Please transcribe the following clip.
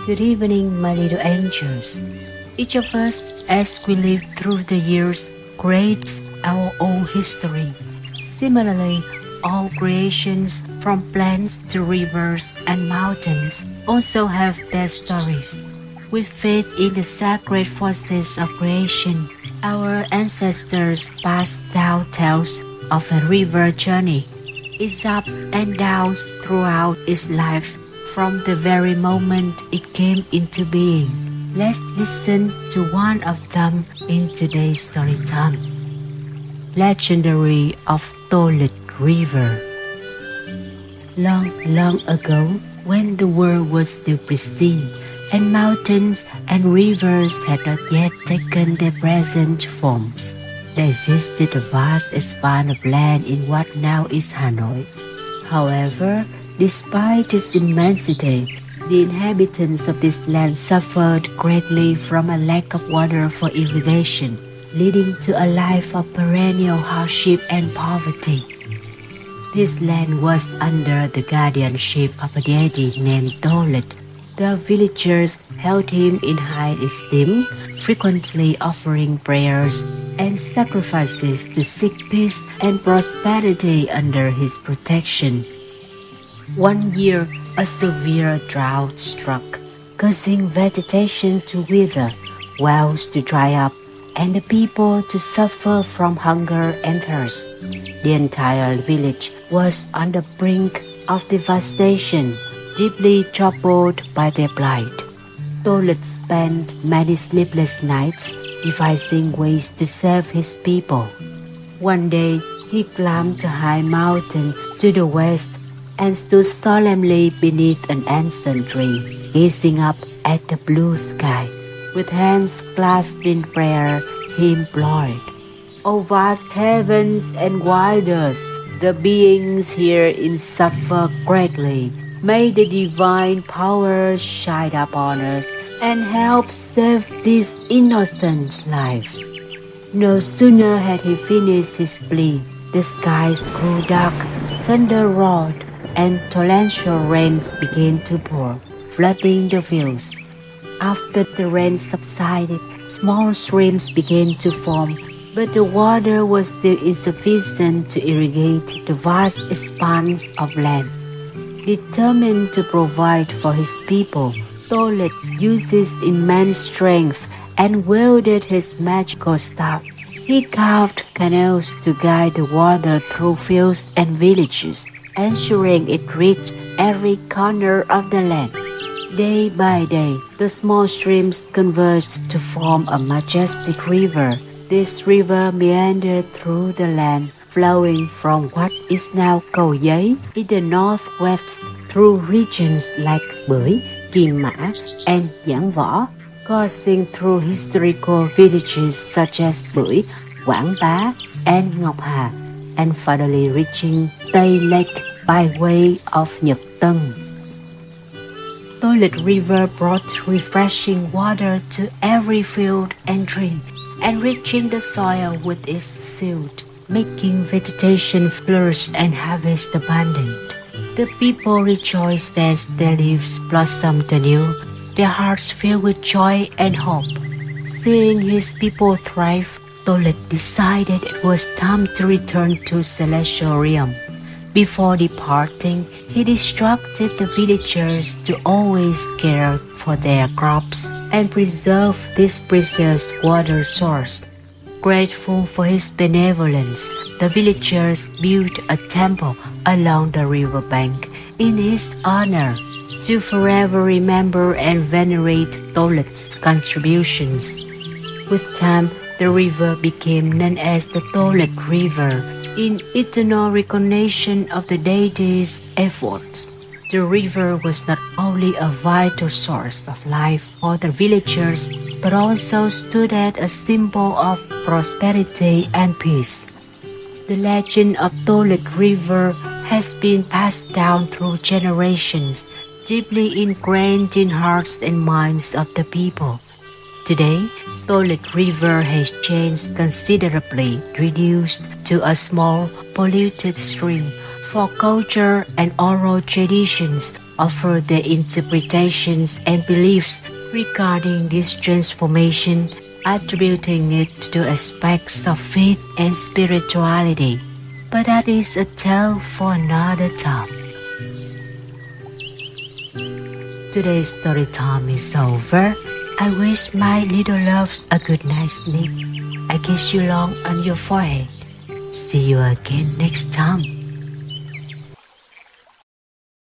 Good evening, my little angels. Each of us, as we live through the years, creates our own history. Similarly, all creations, from plants to rivers and mountains, also have their stories. With faith in the sacred forces of creation, our ancestors passed down tales of a river journey, its ups and downs throughout its life, from the very moment it came into being. Let's listen to one of them in today's story time. Legendary of Tô Lịch River. Long, long ago, when the world was still pristine, and mountains and rivers had not yet taken their present forms, there existed a vast expanse of land in what now is Hanoi. However, despite its immensity, the inhabitants of this land suffered greatly from a lack of water for irrigation, leading to a life of perennial hardship and poverty. This land was under the guardianship of a deity named Tô Lịch. The villagers held him in high esteem, frequently offering prayers and sacrifices to seek peace and prosperity under his protection. One year, a severe drought struck, causing vegetation to wither, wells to dry up, and the people to suffer from hunger and thirst. The entire village was on the brink of devastation, deeply troubled by their plight. Tô Lịch spent many sleepless nights devising ways to save his people. One day, he climbed a high mountain to the west and stood solemnly beneath an ancient tree, gazing up at the blue sky. With hands clasped in prayer, he implored, "O vast heavens and wide earth, the beings herein suffer greatly. May the divine power shine upon us and help save these innocent lives." No sooner had he finished his plea, the skies grew dark, thunder roared, and torrential rains began to pour, flooding the fields. After the rain subsided, small streams began to form, but the water was still insufficient to irrigate the vast expanse of land. Determined to provide for his people, Tô Lịch used his immense strength and wielded his magical staff. He carved canals to guide the water through fields and villages, ensuring it reached every corner of the land. Day by day, the small streams converged to form a majestic river. This river meandered through the land, flowing from what is now Cầu Giấy in the northwest through regions like Bưởi, Kim Mã, and Giảng Võ, coursing through historical villages such as Bưởi, Quảng Bá, and Ngọc Hà, and finally reaching Tây Lake by way of Nhật Tân. Tô Lịch River brought refreshing water to every field and tree, enriching the soil with its silt, making vegetation flourish and harvest abundant. The people rejoiced as their leaves blossomed anew, their hearts filled with joy and hope. Seeing his people thrive, Tô Lịch decided it was time to return to celestial realm. Before departing, he instructed the villagers to always care for their crops and preserve this precious water source. Grateful for his benevolence, the villagers built a temple along the riverbank in his honor to forever remember and venerate Tô Lịch contributions. With time, the river became known as the Tô Lịch River, in eternal recognition of the deity's efforts. The river was not only a vital source of life for the villagers, but also stood as a symbol of prosperity and peace. The legend of Tô Lịch River has been passed down through generations, deeply ingrained in hearts and minds of the people. Today, Tô Lịch River has changed considerably, reduced to a small, polluted stream. For culture and oral traditions, offer their interpretations and beliefs regarding this transformation, attributing it to aspects of faith and spirituality. But that is a tale for another time. Today's story time is over. I wish my little loves a good night's sleep. I kiss you long on your forehead. See you again next time.